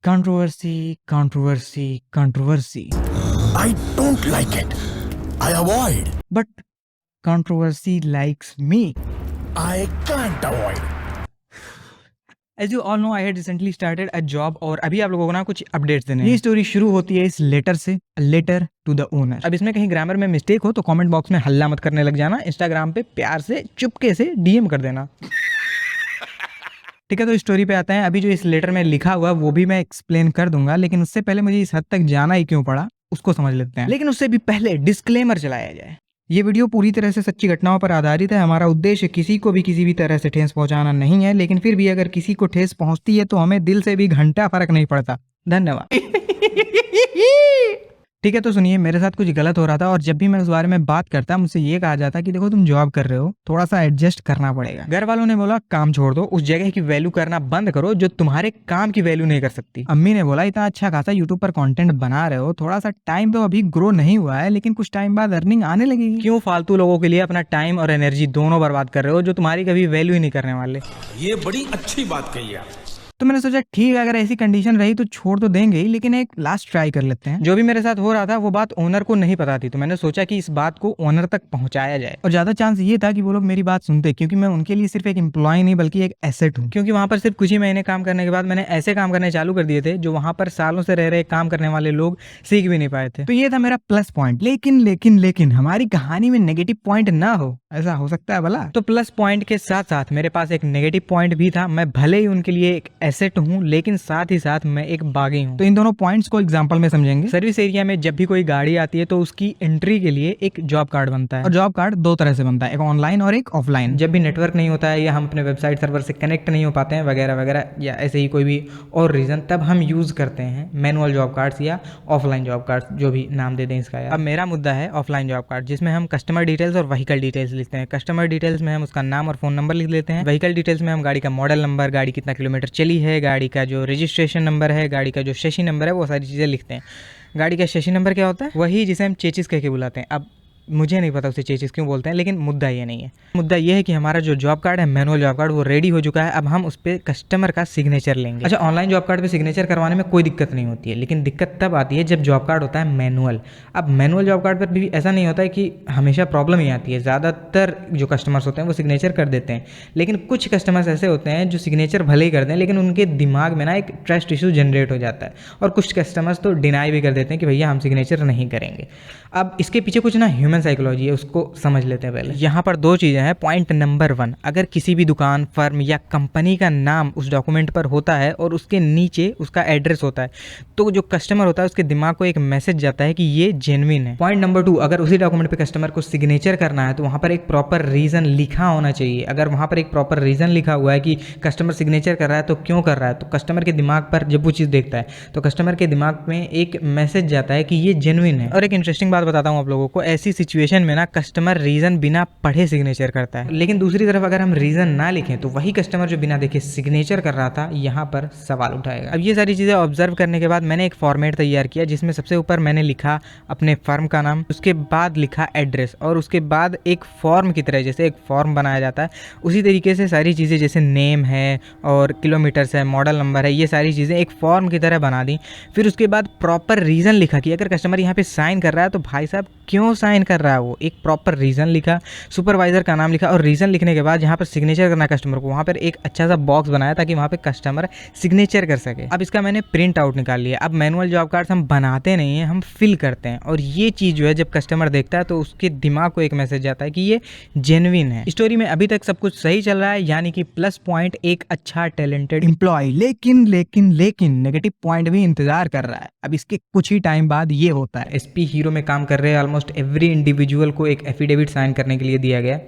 Controversy controversy controversy. I don't like it. I avoid. But controversy likes me. I can't avoid. As you all know, I had recently started a job और अभी आप लोगों को ना कुछ updates देने हैं। ये स्टोरी शुरू होती है इस लेटर से, लेटर टू द ओनर। अब इसमें कहीं ग्रामर में मिस्टेक हो तो कमेंट बॉक्स में हल्ला मत करने लग जाना, इंस्टाग्राम पे प्यार से चुपके से डीएम कर देना। ठीक है, तो स्टोरी पे आते हैं। अभी जो इस लेटर में लिखा हुआ वो भी मैं एक्सप्लेन कर दूंगा, लेकिन उससे पहले मुझे इस हद तक जाना ही क्यों पड़ा उसको समझ लेते हैं। लेकिन उससे भी पहले डिस्क्लेमर चलाया जाए। ये वीडियो पूरी तरह से सच्ची घटनाओं पर आधारित है। हमारा उद्देश्य किसी को भी किसी भी तरह से ठेस पहुंचाना नहीं है, लेकिन फिर भी अगर किसी को ठेस पहुंचती है तो हमें दिल से भी घंटा फर्क नहीं पड़ता। धन्यवाद। ठीक है, तो सुनिए, मेरे साथ कुछ गलत हो रहा था और जब भी मैं उस बारे में बात करता मुझसे ये कहा जाता कि देखो तुम जॉब कर रहे हो, थोड़ा सा एडजस्ट करना पड़ेगा। घर वालों ने बोला काम छोड़ दो, उस जगह की वैल्यू करना बंद करो जो तुम्हारे काम की वैल्यू नहीं कर सकती। अम्मी ने बोला इतना अच्छा खासा यूट्यूब पर कंटेंट बना रहे हो, थोड़ा सा टाइम तो अभी ग्रो नहीं हुआ है, लेकिन कुछ टाइम बाद अर्निंग आने लगेगी। क्यों फालतू लोगों के लिए अपना टाइम और एनर्जी दोनों बर्बाद कर रहे हो जो तुम्हारी कभी वैल्यू ही नहीं करने वाले। ये बड़ी अच्छी बात कही आप। तो मैंने सोचा ठीक है, अगर ऐसी कंडीशन रही तो छोड़ तो देंगे ही, लेकिन एक लास्ट ट्राई कर लेते हैं। जो भी मेरे साथ हो रहा था वो बात ओनर को नहीं पता थी, तो मैंने सोचा कि इस बात को ओनर तक पहुंचाया जाए। और ज्यादा चांस ये था कि वो लोग मेरी बात सुनते, क्योंकि मैं उनके लिए सिर्फ एक एम्प्लॉय नहीं बल्कि एक एसेट हूँ। क्योंकि वहां पर सिर्फ कुछ ही महीने काम करने के बाद मैंने ऐसे काम करने चालू कर दिए थे जो वहां पर सालों से रह रहे काम करने वाले लोग सीख भी नहीं पाए थे। तो ये था मेरा प्लस पॉइंट। लेकिन लेकिन लेकिन हमारी कहानी में नेगेटिव पॉइंट ना हो, ऐसा हो सकता है भला? तो प्लस पॉइंट के साथ साथ मेरे पास एक नेगेटिव पॉइंट भी था। मैं भले ही उनके लिए एक एसेट हूँ, लेकिन साथ ही साथ मैं एक बागी हूँ। तो इन दोनों पॉइंट्स को एग्जांपल में समझेंगे। सर्विस एरिया में जब भी कोई गाड़ी आती है तो उसकी एंट्री के लिए एक जॉब कार्ड बनता है, और जॉब कार्ड दो तरह से बनता है, एक ऑनलाइन और एक ऑफलाइन। जब भी नेटवर्क नहीं होता है या हम अपने वेबसाइट सर्वर से कनेक्ट नहीं हो पाते हैं वगैरह वगैरह, या ऐसे ही कोई भी और रीजन, तब हम यूज करते हैं मैनुअल जॉब कार्ड्स या ऑफलाइन जॉब कार्ड्स, जो भी नाम दे दें इसका। अब मेरा मुद्दा है ऑफलाइन जॉब कार्ड, जिसमें हम कस्टमर डिटेल्स और व्हीकल डिटेल्स लिखते हैं। कस्टमर डिटेल्स में हम उसका नाम और फोन नंबर लिख लेते हैं। व्हीकल डिटेल्स में हम गाड़ी का मॉडल नंबर, गाड़ी कितना किलोमीटर चली है, गाड़ी का जो रजिस्ट्रेशन नंबर है, गाड़ी का जो शेसी नंबर है, वो सारी चीज़ें लिखते हैं। गाड़ी का शेसी नंबर क्या होता है? वही जिसे हम चेचिस कह के बुलाते हैं। अब मुझे नहीं पता उसे चेचिस क्यों बोलते हैं, लेकिन मुद्दा ये नहीं है। मुद्दा ये है कि हमारा जो जॉब कार्ड है, मैनुअल जॉब कार्ड, वो रेडी हो चुका है। अब हम उस पर कस्टमर का सिग्नेचर लेंगे। अच्छा, ऑनलाइन जॉब कार्ड पे सिग्नेचर करवाने में कोई दिक्कत नहीं होती है, लेकिन दिक्कत तब आती है जब जॉब कार्ड होता है मैनुअल। अब मैनुअल जॉब कार्ड पर भी ऐसा नहीं होता है कि हमेशा प्रॉब्लम ही आती है। ज़्यादातर जो कस्टमर्स होते हैं वो सिग्नेचर कर देते हैं, लेकिन कुछ कस्टमर्स ऐसे होते हैं जो सिग्नेचर भले ही कर दें, लेकिन उनके दिमाग में ना एक ट्रस्ट इशू जनरेट हो जाता है, और कुछ कस्टमर्स तो डिनाई भी कर देते हैं कि भैया हम सिग्नेचर नहीं करेंगे। अब इसके पीछे कुछ ना ह्यूमन साइकोलॉजी है, उसको समझ लेते हैं पहले। यहाँ पर दो चीज़ें हैं। पॉइंट नंबर 1, अगर किसी भी दुकान, फर्म या कंपनी का नाम उस डॉक्यूमेंट पर होता है और उसके नीचे उसका एड्रेस होता है, तो जो कस्टमर होता है उसके दिमाग को एक मैसेज जाता है कि ये जेन्युइन है। पॉइंट नंबर 2, अगर उसी डॉक्यूमेंट पे कस्टमर को सिग्नेचर करना है तो वहाँ पर एक प्रॉपर रीज़न लिखा होना चाहिए। अगर वहाँ पर एक प्रॉपर रीज़न लिखा हुआ है कि कस्टमर सिग्नेचर कर रहा है तो क्यों कर रहा है, तो कस्टमर के दिमाग पर जब वो चीज़ देखता है तो कस्टमर के दिमाग में एक मैसेज जाता है कि ये जेन्युइन है। और एक इंटरेस्टिंग बात बताता हूँ आप लोगों को, ऐसी सिचुएशन में ना कस्टमर रीजन बिना पढ़े सिग्नेचर करता है, लेकिन दूसरी तरफ अगर हम रीजन ना लिखें तो वही कस्टमर जो बिना देखे सिग्नेचर कर रहा था यहाँ पर सवाल उठाएगा। अब ये सारी चीज़ें ऑब्जर्व करने के बाद मैंने एक फॉर्मेट तैयार किया, जिसमें सबसे ऊपर मैंने लिखा अपने फर्म का नाम, उसके बाद लिखा एड्रेस, और उसके बाद एक फॉर्म की तरह जैसे एक फॉर्म बनाया जाता है उसी तरीके से सारी चीज़ें, जैसे नेम है और किलोमीटर्स है, मॉडल नंबर है, ये सारी चीज़ें एक फॉर्म की तरह बना दी। फिर उसके बाद प्रॉपर रीज़न लिखा कि अगर कस्टमर यहाँ पे साइन कर रहा है तो भाई साहब क्यों साइन कर रहा है, वो एक प्रॉपर रीज़न लिखा, सुपरवाइजर का नाम लिखा, और रीज़न लिखने के बाद जहाँ पर सिग्नेचर करना है कस्टमर को, वहाँ पर एक अच्छा सा बॉक्स बनाया ताकि वहाँ पे कस्टमर सिग्नेचर कर सके। अब इसका मैंने प्रिंट आउट निकाल लिया। अब मैनुअल जॉब कार्ड्स हम बनाते नहीं हैं, हम फिल करते हैं, और ये चीज़ जो है जब कस्टमर देखता है तो उसके दिमाग को एक मैसेज जाता है कि ये जेन्युइन है। स्टोरी में अभी तक सब कुछ सही चल रहा है, यानी कि प्लस पॉइंट एक अच्छा टैलेंटेड एम्प्लॉय, लेकिन लेकिन लेकिन नेगेटिव पॉइंट भी इंतजार कर रहा है। अब इसके कुछ ही टाइम बाद ये होता है। एसपी हीरो में काम कर रहे हैं ऑलमोस्ट एवरी इंडिविजुअल को एक एफिडेविट साइन करने के लिए दिया गया।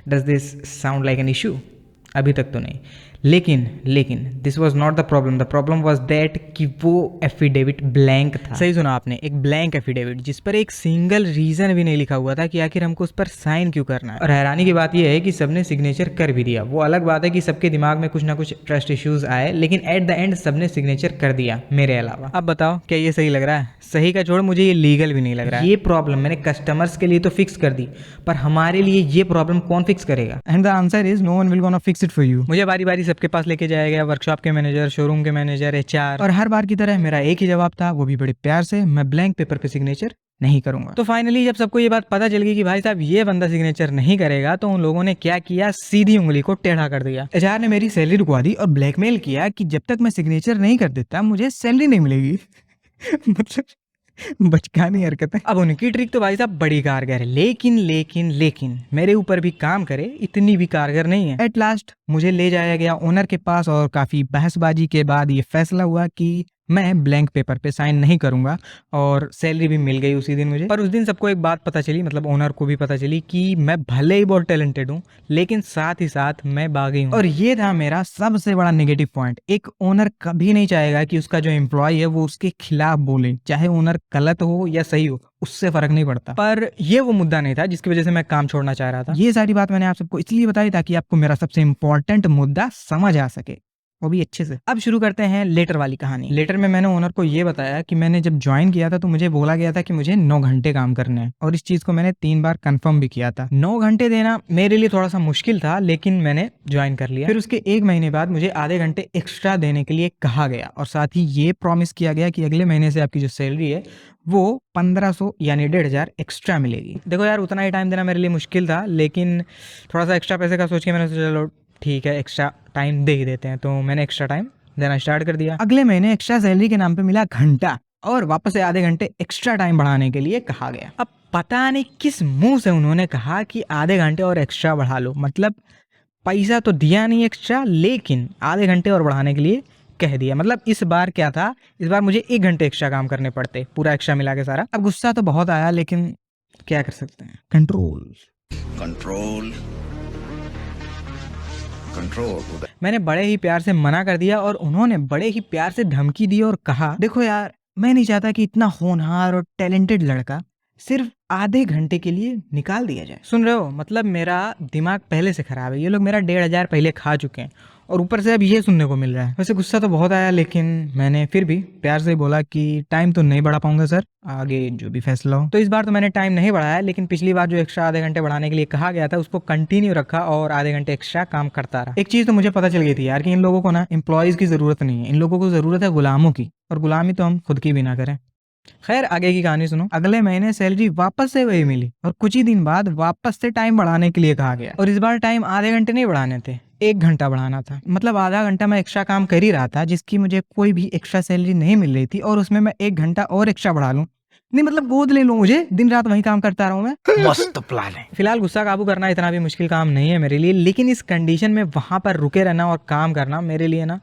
Does this sound like an issue? अभी तक तो नहीं, लेकिन this was not the problem. The problem was that कि वो एफिडेविट ब्लैंक था। सही सुना आपने, एक ब्लैंक एफिडेविट जिस पर एक सिंगल रीजन भी नहीं लिखा हुआ था कि आखिर हमको उस पर साइन क्यों करना है। और हैरानी की बात यह है कि सबने सिग्नेचर कर भी दिया। वो अलग बात है कि सबके दिमाग में कुछ ना कुछ ट्रस्ट इश्यूज आए, लेकिन एट द एंड सबने सिग्नेचर कर दिया मेरे अलावा। अब बताओ क्या ये सही लग रहा है? सही का छोड़, मुझे ये लीगल भी नहीं लग रहा है। ये प्रॉब्लम मैंने कस्टमर्स के लिए तो फिक्स कर दी, पर हमारे लिए ये प्रॉब्लम कौन फिक्स करेगा? And the answer is no one will gonna fix it for you. मुझे बारी बारी से सबके पास लेके जाया गया, वर्कशॉप के मैनेजर, शोरूम के मैनेजर, एचआर, और हर बार की तरह मेरा एक ही जवाब था, वो भी बड़े प्यार से, मैं ब्लैंक पेपर पे सिग्नेचर नहीं करूंगा। तो फाइनली जब सबको ये बात पता चल गई कि भाई साहब ये बंदा सिग्नेचर नहीं करेगा, तो उन लोगों ने क्या किया, सीधी उंगली को टेढ़ा कर दिया। एचआर ने मेरी सैलरी रुकवा दी और ब्लैकमेल किया कि जब तक मैं सिग्नेचर नहीं कर देता मुझे सैलरी नहीं मिलेगी। मतलब बचकानी हरकत है। अब उनकी ट्रिक तो भाई साहब बड़ी कारगर है, लेकिन मेरे ऊपर भी काम करे इतनी भी कारगर नहीं है। एट लास्ट मुझे ले जाया गया ओनर के पास और काफी बहसबाजी के बाद ये फैसला हुआ कि मैं ब्लैंक पेपर पे साइन नहीं करूंगा, और सैलरी भी मिल गई उसी दिन मुझे। पर उस दिन सबको एक बात पता चली, मतलब ओनर को भी पता चली कि मैं भले ही बहुत टैलेंटेड हूँ, लेकिन साथ ही साथ मैं बागी हूँ। और ये था मेरा सबसे बड़ा नेगेटिव पॉइंट। एक ओनर कभी नहीं चाहेगा कि उसका जो एम्प्लॉय है वो उसके खिलाफ बोले, चाहे ओनर गलत हो या सही हो, उससे फर्क नहीं पड़ता। पर ये वो मुद्दा नहीं था जिसकी वजह से मैं काम छोड़ना चाह रहा था। ये सारी बात मैंने आप सबको इसलिए बताई ताकि आपको मेरा सबसे इंपॉर्टेंट मुद्दा समझ आ सके, वो भी अच्छे से। अब शुरू करते हैं लेटर वाली कहानी। लेटर में मैंने ओनर को ये बताया कि मैंने जब ज्वाइन किया था तो मुझे बोला गया था कि मुझे 9 घंटे काम करने हैं, और इस चीज को मैंने 3 बार कंफर्म भी किया था। 9 घंटे देना मेरे लिए थोड़ा सा मुश्किल था, लेकिन मैंने ज्वाइन कर लिया। फिर उसके 1 महीने बाद मुझे आधे घंटे एक्स्ट्रा देने के लिए कहा गया, और साथ ही ये प्रॉमिस किया गया कि अगले महीने से आपकी जो सैलरी है वो 1500 यानी 1500 एक्स्ट्रा मिलेगी। देखो यार, उतना ही टाइम देना मेरे लिए मुश्किल था, लेकिन थोड़ा सा एक्स्ट्रा पैसे का सोच के मैंने सोचा चलो ठीक है, एक्स्ट्रा टाइम दे ही देते हैं। तो मैंने एक्स्ट्रा टाइम देना स्टार्ट कर दिया। अगले महीने एक्स्ट्रा सैलरी के नाम पे मिला घंटा, और वापस से आधे घंटे एक्स्ट्रा टाइम बढ़ाने के लिए कहा गया। अब पता नहीं किस मुंह से उन्होंने कहा कि आधे घंटे और एक्स्ट्रा बढ़ा लो, मतलब पैसा तो दिया नहीं एक्स्ट्रा, लेकिन आधे घंटे और बढ़ाने के लिए कह दिया। मतलब इस बार क्या था, इस बार मुझे 1 घंटे एक्स्ट्रा काम करने पड़ते, पूरा एक्स्ट्रा मिला के सारा। अब गुस्सा तो बहुत आया, लेकिन क्या कर सकते हैं, कंट्रोल मैंने बड़े ही प्यार से मना कर दिया, और उन्होंने बड़े ही प्यार से धमकी दी और कहा, देखो यार, मैं नहीं चाहता कि इतना होनहार और टैलेंटेड लड़का सिर्फ आधे घंटे के लिए निकाल दिया जाए। सुन रहे हो, मतलब मेरा दिमाग पहले से खराब है, ये लोग मेरा 1500 पहले खा चुके हैं, और ऊपर से अब ये सुनने को मिल रहा है। वैसे गुस्सा तो बहुत आया, लेकिन मैंने फिर भी प्यार से बोला कि टाइम तो नहीं बढ़ा पाऊंगा सर, आगे जो भी फैसला हो। तो इस बार तो मैंने टाइम नहीं बढ़ाया, लेकिन पिछली बार जो एक्स्ट्रा आधे घंटे बढ़ाने के लिए कहा गया था उसको कंटिन्यू रखा, और आधे घंटे एक्स्ट्रा काम करता रहा। एक चीज तो मुझे पता चल गई थी यार कि इन लोगों को ना एम्प्लॉयज की जरूरत नहीं है, इन लोगों को जरूरत है गुलामों की, और गुलामी तो हम खुद की भी ना करें। खैर, आगे की कहानी सुनो। अगले महीने सैलरी वापस से वही मिली, और कुछ ही दिन बाद वापस से टाइम बढ़ाने के लिए कहा गया, और इस बार टाइम आधे घंटे नहीं बढ़ाने थे, 1 घंटा बढ़ाना था। मतलब आधा घंटा मैं एक्स्ट्रा काम कर ही रहा था, जिसकी मुझे कोई भी एक्स्ट्रा सैलरी नहीं मिल रही थी, और उसमें मैं 1 घंटा और एक्स्ट्रा बढ़ा लूं, नहीं मतलब गोद ले लो मुझे, दिन रात वही काम करता रहूं मैं। मस्त प्लान है। फिलहाल गुस्सा काबू करना इतना भी मुश्किल काम नहीं है मेरे लिए, लेकिन इस कंडीशन में वहां पर रुके रहना और काम करना मेरे लिए ना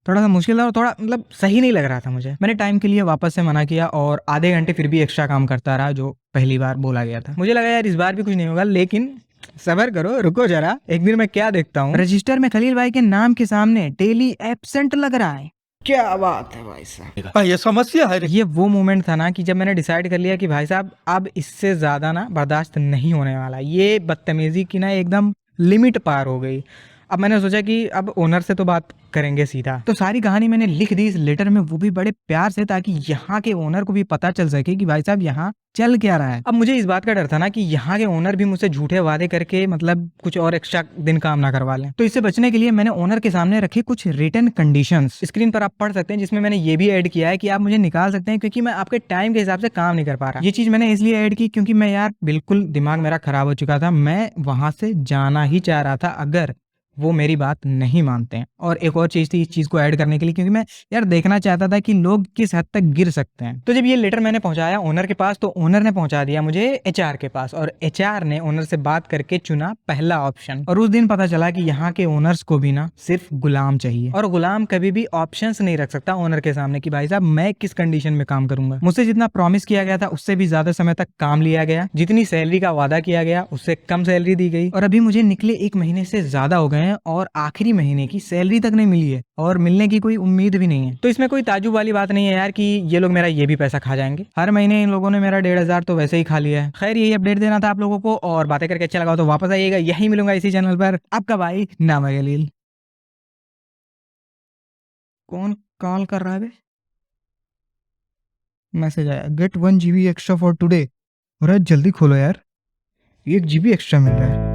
थोड़ा सा मुश्किल था, और थोड़ा मतलब सही नहीं लग रहा था मुझे। मैंने टाइम के लिए वापस से मना किया, और आधे घंटे फिर भी एक्स्ट्रा काम करता रहा, जो पहली बार बोला गया था। मुझे लगा यार इस बार भी कुछ नहीं होगा, लेकिन सबर करो, रुको जरा, एक दिन मैं क्या देखता हूँ, रजिस्टर में खलील भाई के नाम के सामने डेली एब्सेंट लग रहा है। क्या बात है भाई साहब, ये समस्या है। ये वो मोमेंट था ना कि जब मैंने डिसाइड कर लिया कि भाई साहब अब इससे ज्यादा ना बर्दाश्त नहीं होने वाला, ये बदतमीजी की ना एकदम लिमिट पार हो गई। अब मैंने सोचा कि अब ओनर से तो बात करेंगे सीधा। तो सारी कहानी मैंने लिख दी इस लेटर में, वो भी बड़े प्यार से, ताकि यहाँ के ओनर को भी पता चल सके कि भाई साहब यहाँ चल क्या रहा है। अब मुझे इस बात का डर था ना कि यहाँ के ओनर भी मुझसे झूठे वादे करके मतलब कुछ और एक्स्ट्रा दिन काम ना करवा लें। तो इससे बचने के लिए मैंने ओनर के सामने रखे कुछ रिटन कंडीशंस, स्क्रीन पर आप पढ़ सकते हैं, जिसमें मैंने ये भी ऐड किया है कि आप मुझे निकाल सकते हैं क्योंकि मैं आपके टाइम के हिसाब से काम नहीं कर पा रहा। ये चीज मैंने इसलिए ऐड की क्योंकि मैं यार बिल्कुल दिमाग मेरा खराब हो चुका था, मैं वहां से जाना ही चाह रहा था अगर वो मेरी बात नहीं मानते हैं। और एक और चीज थी इस चीज को ऐड करने के लिए, क्योंकि मैं यार देखना चाहता था कि लोग किस हद तक गिर सकते हैं। तो जब ये लेटर मैंने पहुंचाया ओनर के पास, तो ओनर ने पहुंचा दिया मुझे एचआर के पास, और एचआर ने ओनर से बात करके चुना पहला ऑप्शन। और उस दिन पता चला कि यहाँ के ओनर्स को भी ना सिर्फ गुलाम चाहिए, और गुलाम कभी भी ऑप्शंस नहीं रख सकता ओनर के सामने कि भाई साहब मैं किस कंडीशन में काम करूंगा। मुझसे जितना प्रॉमिस किया गया था उससे भी ज्यादा समय तक काम लिया गया, जितनी सैलरी का वादा किया गया उससे कम सैलरी दी गई, और अभी मुझे निकले 1 महीने से ज्यादा हो गए हैं और आखिरी महीने की सैलरी तक नहीं मिली है, और मिलने की कोई उम्मीद भी नहीं है। तो इसमें कोई ताजुब वाली बात नहीं है यार कि ये लोग मेरा ये भी पैसा खा जाएंगे। हर महीने इन लोगों ने मेरा 1500 तो वैसे ही खा लिया है। खैर यही अपडेट देना था आप लोगों को, और बातें करके अच्छा लगा तो वापस आइएगा, यही मिलूंगा इसी चैनल पर। आपका भाई नाम है खलील। कौन कॉल कर रहा है? मैसेज आया, get 1 GB extra for today. अरे जल्दी खोलो यार, 1 GB एक्स्ट्रा मिल रहा है।